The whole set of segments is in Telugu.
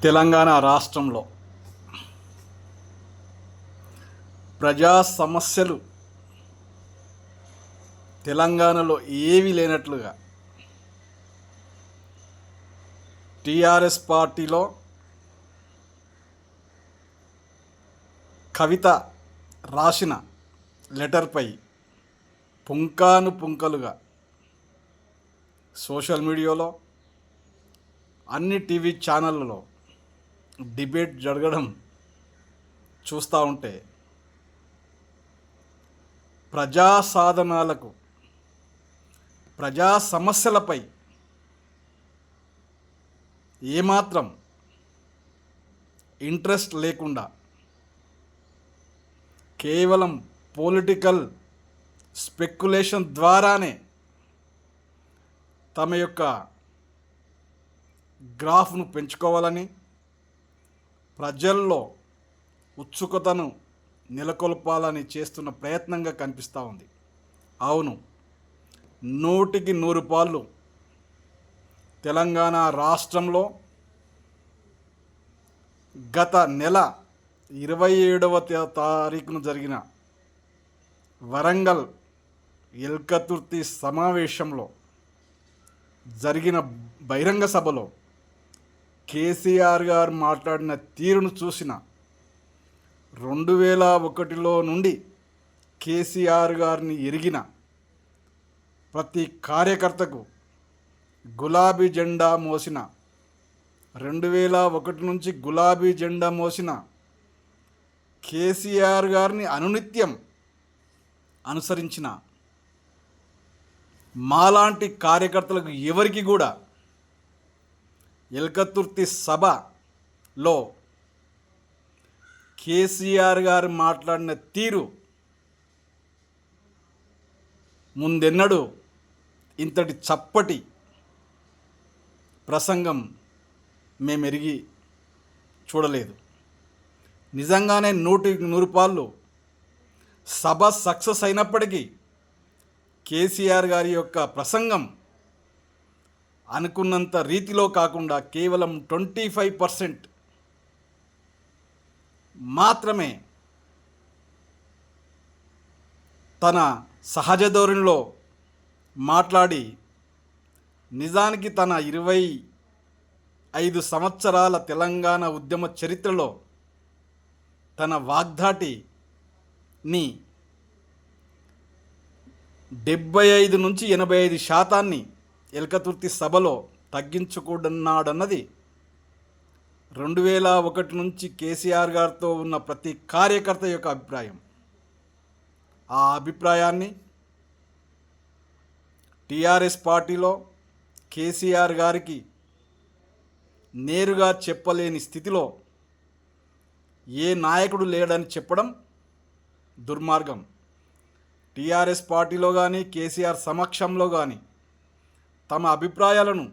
తెలంగాణ రాష్ట్రంలో ప్రజా సమస్యలు తెలంగాణలో ఏవీ లేనట్లుగా టీఆర్ఎస్ పార్టీలో కవిత రాసిన లెటర్పై పుంకాను పుంకలుగా సోషల్ మీడియాలో అన్ని టీవీ ఛానళ్ళలో డిబేట్ జరగడం చూస్తూ ఉంటే ప్రజా సాధనాలకు ప్రజా సమస్యలపై ఏమాత్రం ఇంట్రెస్ట్ లేకుండా కేవలం పొలిటికల్ స్పెక్యులేషన్ ద్వారానే తమ యొక్క గ్రాఫ్ను పెంచుకోవాలని ప్రజల్లో ఉత్సుకతను నెలకొల్పాలని చేస్తున్న ప్రయత్నంగా కనిపిస్తూ ఉంది. అవును, 100కి 100 పాళ్ళు తెలంగాణ రాష్ట్రంలో గత నెల 27వ తారీఖున జరిగిన వరంగల్ ఎల్కతుర్తి సమావేశంలో జరిగిన బహిరంగ సభలో కేసీఆర్ గారు మాట్లాడిన తీరును చూసిన 2001లో నుండి కేసీఆర్ గారిని ఎరిగిన ప్రతి కార్యకర్తకు గులాబీ జెండా మోసిన 2001 నుంచి గులాబీ జెండా మోసిన కేసీఆర్ గారిని అనునిత్యం అనుసరించిన మాలాంటి కార్యకర్తలకు ఎవరికి కూడా ఎల్కతుర్తి సభలో కేసీఆర్ గారు మాట్లాడిన తీరు ముందెన్నడూ ఇంతటి చప్పటి ప్రసంగం మేమెరిగి చూడలేదు. నిజంగానే 100కి 100 పాళ్ళు సభ సక్సెస్ అయినప్పటికీ కేసీఆర్ గారి యొక్క ప్రసంగం అనుకున్నంత రీతిలో కాకుండా కేవలం 25% మాత్రమే తన సహజ ధోరణిలో మాట్లాడి నిజానికి తన 25 సంవత్సరాల తెలంగాణ ఉద్యమ చరిత్రలో తన వాగ్దాటిని 75 నుంచి 85% ఎల్కతుర్తి సభలో తగ్గించుకున్నాడన్నది 2001 నుంచి కేసీఆర్ గారితో ఉన్న ప్రతి కార్యకర్త యొక్క అభిప్రాయం. ఆ అభిప్రాయాన్ని టీఆర్ఎస్ పార్టీలో కేసీఆర్ గారికి నేరుగా చెప్పలేని స్థితిలో ఏ నాయకుడు లేడని చెప్పడం దుర్మార్గం. టీఆర్ఎస్ పార్టీలో కానీ కేసీఆర్ సమక్షంలో కానీ తమ అభిప్రాయాలను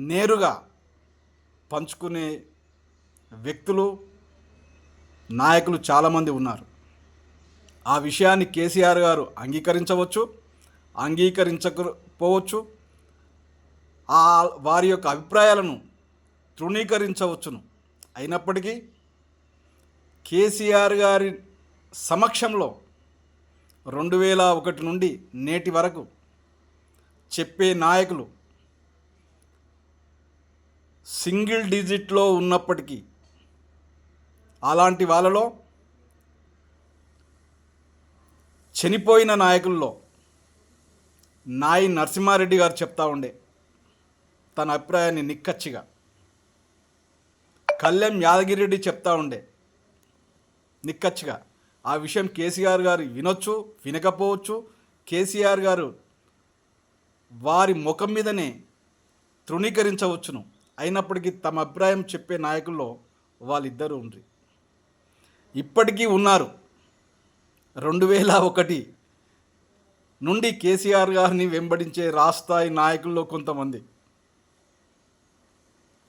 నేరుగా పంచుకునే వ్యక్తులు నాయకులు చాలామంది ఉన్నారు. ఆ విషయాన్ని కేసీఆర్ గారు అంగీకరించవచ్చు, అంగీకరించకపోవచ్చు, వారి యొక్క అభిప్రాయాలను తృణీకరించవచ్చును. అయినప్పటికీ కేసీఆర్ గారి సమక్షంలో 2001 నుండి నేటి వరకు చెప్పే నాయకులు సింగిల్ డిజిట్లో ఉన్నప్పటికీ అలాంటి వాళ్ళలో చనిపోయిన నాయకుల్లో నాయి నరసింహారెడ్డి గారు చెప్తా ఉండే తన అభిప్రాయాన్ని నిక్కచ్చిగా, కళ్యాణ్ యాదగిరెడ్డి చెప్తా ఉండే నిక్కచ్చిగా. ఆ విషయం కేసీఆర్ గారు వినొచ్చు, వినకపోవచ్చు. కేసీఆర్ గారు వారి ముఖం మీదనే తృణీకరించవచ్చును. అయినప్పటికీ తమ అభిప్రాయం చెప్పే నాయకుల్లో వాళ్ళిద్దరూ ఉండ్రి ఇప్పటికీ ఉన్నారు. 2001 నుండి కేసీఆర్ గారిని వెంబడించే రాష్ట్రాయి నాయకుల్లో కొంతమంది.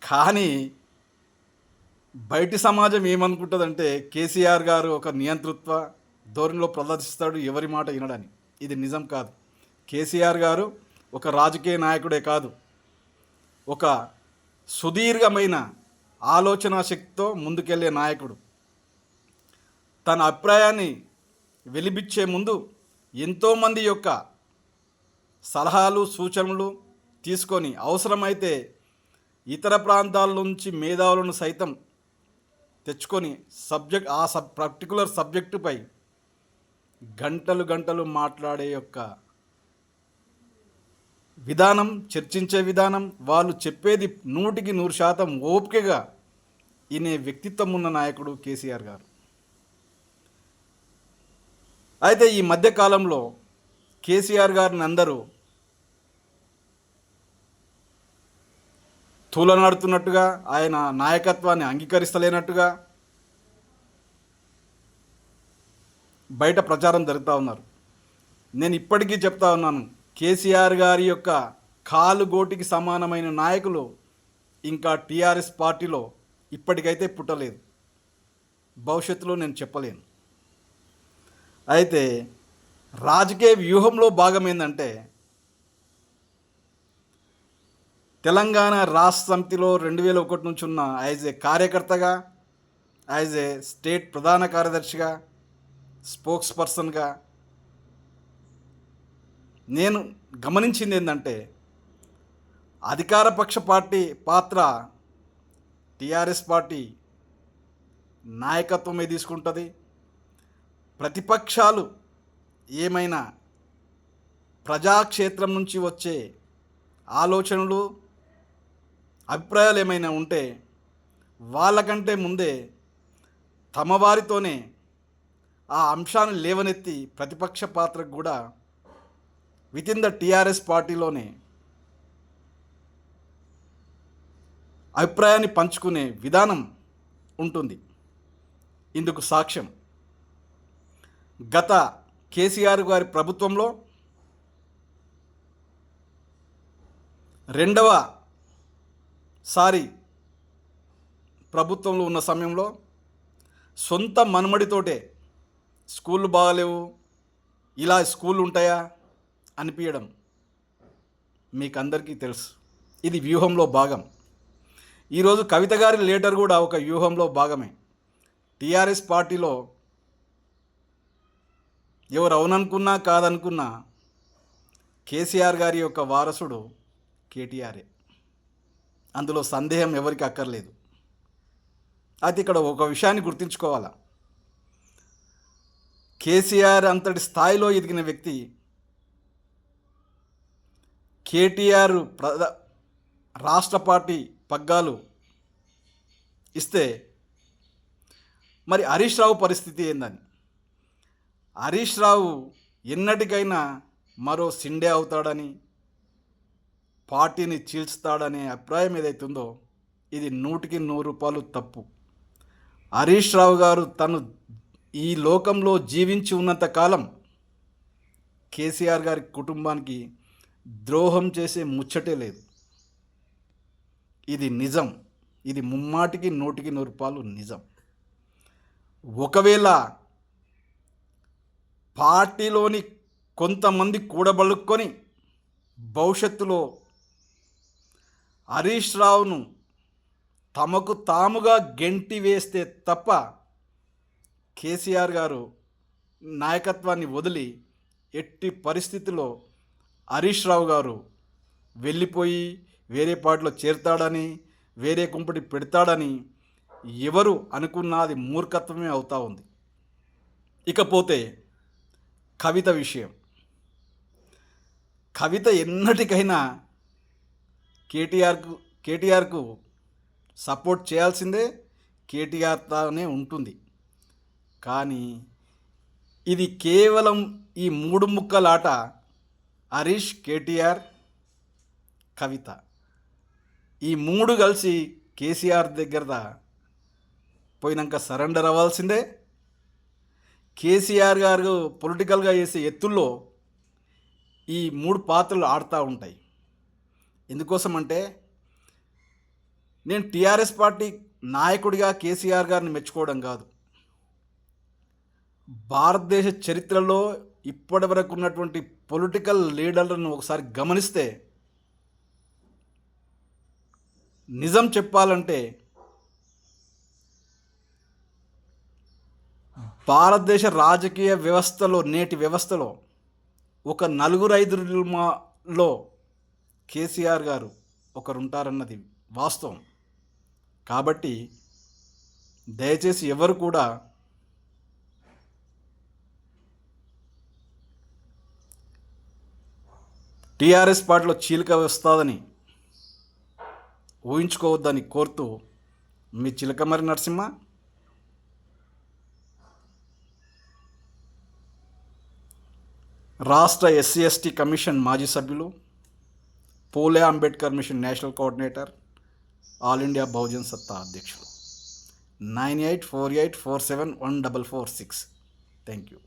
కానీ బయటి సమాజం ఏమనుకుంటుందంటే కేసీఆర్ గారు ఒక నియంతృత్వ ధోరణిలో ప్రదర్శిస్తాడు, ఎవరి మాట వినడని. ఇది నిజం కాదు. కేసీఆర్ గారు ఒక రాజకీయ నాయకుడే కాదు, ఒక సుదీర్ఘమైన ఆలోచనా శక్తితో ముందుకెళ్ళే నాయకుడు. తన అభిప్రాయాన్ని వెలిబిచ్చే ముందు ఎంతోమంది యొక్క సలహాలు సూచనలు తీసుకొని అవసరమైతే ఇతర ప్రాంతాల నుంచి మేధావులను సైతం తెచ్చుకొని పర్టికులర్ సబ్జెక్టుపై గంటలు గంటలు మాట్లాడే యొక్క విధానం, చర్చించే విధానం, వాళ్ళు చెప్పేది 100% ఓపికగా వినే వ్యక్తిత్వం ఉన్న నాయకుడు కేసీఆర్ గారు. అయితే ఈ మధ్యకాలంలో కేసీఆర్ గారిని అందరూ తూలనాడుతున్నట్టుగా, ఆయన నాయకత్వాన్ని అంగీకరిస్తలేనట్టుగా బయట ప్రచారం జరుగుతూ ఉన్నారు. నేను ఇప్పటికీ చెప్తా ఉన్నాను, కేసీఆర్ గారి యొక్క కాలుగోటికి సమానమైన నాయకులు ఇంకా టీఆర్ఎస్ పార్టీలో ఇప్పటికైతే పుట్టలేదు. భవిష్యత్తులో నేను చెప్పలేను. అయితే రాజకీయ వ్యూహంలో భాగం ఏంటంటే, తెలంగాణ రాష్ట్ర సమితిలో 2001 నుంచి ఉన్న యాజ్ ఏ కార్యకర్తగా, యాజ్ ఏ స్టేట్ ప్రధాన కార్యదర్శిగా, స్పోక్స్ పర్సన్గా నేను గమనించింది ఏంటంటే, అధికారపక్ష పార్టీ పాత్ర టీఆర్ఎస్ పార్టీ నాయకత్వమే తీసుకుంటుంది. ప్రతిపక్షాలు ఏమైనా ప్రజాక్షేత్రం నుంచి వచ్చే ఆలోచనలు, అభిప్రాయాలు ఏమైనా ఉంటే వాళ్ళకంటే ముందే తమ వారితోనే ఆ అంశాన్ని లేవనెత్తి ప్రతిపక్ష పాత్రకు కూడా వితిన్ ద టీఆర్ఎస్ పార్టీలోనే అభిప్రాయాన్ని పంచుకునే విధానం ఉంటుంది. ఇందుకు సాక్ష్యం గత కేసీఆర్ గారి ప్రభుత్వంలో రెండవ సారి ప్రభుత్వంలో ఉన్న సమయంలో సొంత మనుమడితోటే స్కూళ్ళు బాగలేవు, ఇలా స్కూళ్ళు ఉంటాయా అనిపించడం మీకు అందరికీ తెలుసు. ఇది వ్యూహంలో భాగం. ఈరోజు కవిత గారి లేటర్ కూడా ఒక వ్యూహంలో భాగమే. టీఆర్ఎస్ పార్టీలో ఎవరు అవుననుకున్నా కాదనుకున్నా కేసీఆర్ గారి యొక్క వారసుడు కేటీఆరే, అందులో సందేహం ఎవరికి అక్కర్లేదు. అయితే ఇక్కడ ఒక విషయాన్ని గుర్తుంచుకోవాలా, కేసీఆర్ అంతటి స్థాయిలో ఎదిగిన వ్యక్తి కేటీఆర్ రాష్ట్ర పార్టీ పగ్గాలు ఇస్తే మరి హరీష్ రావు పరిస్థితి ఏందని, హరీష్ రావు ఎన్నటికైనా మరో సిండే అవుతాడని, పార్టీని చీల్చుతాడనే అభిప్రాయం ఏదైతుందో ఇది 100% తప్పు. హరీష్ రావు గారు తను ఈ లోకంలో జీవించి ఉన్నంత కాలం కేసీఆర్ గారి కుటుంబానికి ద్రోహం చేసే ముచ్చటే లేదు. ఇది నిజం. ఇది ముమ్మాటికి 100% నిజం. ఒకవేళ పార్టీలోని కొంతమంది కూడబలుక్కొని భవిష్యత్తులో హరీష్ రావును తమకు తాముగా గెంటి వేస్తే తప్ప కేసీఆర్ గారు నాయకత్వాన్ని వదిలి ఎట్టి పరిస్థితిలో హరీష్ రావు గారు వెళ్ళిపోయి వేరే పార్టీలో చేరుతాడని, వేరే కుంపటి పెడతాడని ఎవరు అనుకున్నది మూర్ఖత్వమే అవుతా ఉంది. ఇకపోతే కవిత విషయం. కవిత ఎన్నటికైనా కేటీఆర్కు సపోర్ట్ చేయాల్సిందే, కేటీఆర్తోనే ఉంటుంది. కానీ ఇది కేవలం ఈ 3 ముక్కలాట. హరీష్, కేటీఆర్, కవిత ఈ 3 కలిసి కేసీఆర్ దగ్గర పోయినాక సరెండర్ అవ్వాల్సిందే. కేసీఆర్ గారు పొలిటికల్గా చేసే ఎత్తుల్లో ఈ 3 పాత్రలు ఆడుతూ ఉంటాయి. ఎందుకోసం అంటే, నేను టీఆర్ఎస్ పార్టీ నాయకుడిగా కేసీఆర్ గారిని మెచ్చుకోవడం కాదు, భారతదేశ చరిత్రలో ఇప్పటి వరకు ఉన్నటువంటి పొలిటికల్ లీడర్లను ఒకసారి గమనిస్తే నిజం చెప్పాలంటే భారతదేశ రాజకీయ వ్యవస్థలో, నేటి వ్యవస్థలో ఒక నలుగురు ఐదుగురిలో కేసీఆర్ గారు ఒకరుంటారన్నది వాస్తవం. కాబట్టి దయచేసి ఎవరు కూడా టీఆర్ఎస్ పార్టీలో చీలిక వస్తుందని ఊహించుకోవద్దని కోరుతూ మీ చిలకమరి నరసింహ. రాష్ట్ర ఎస్సీ ఎస్టీ కమిషన్ మాజీ సభ్యులు, Phule Ambedkar mission national coordinator, all India Bahujan Satta అధ్యక్షులు. 9848471446. Thank you.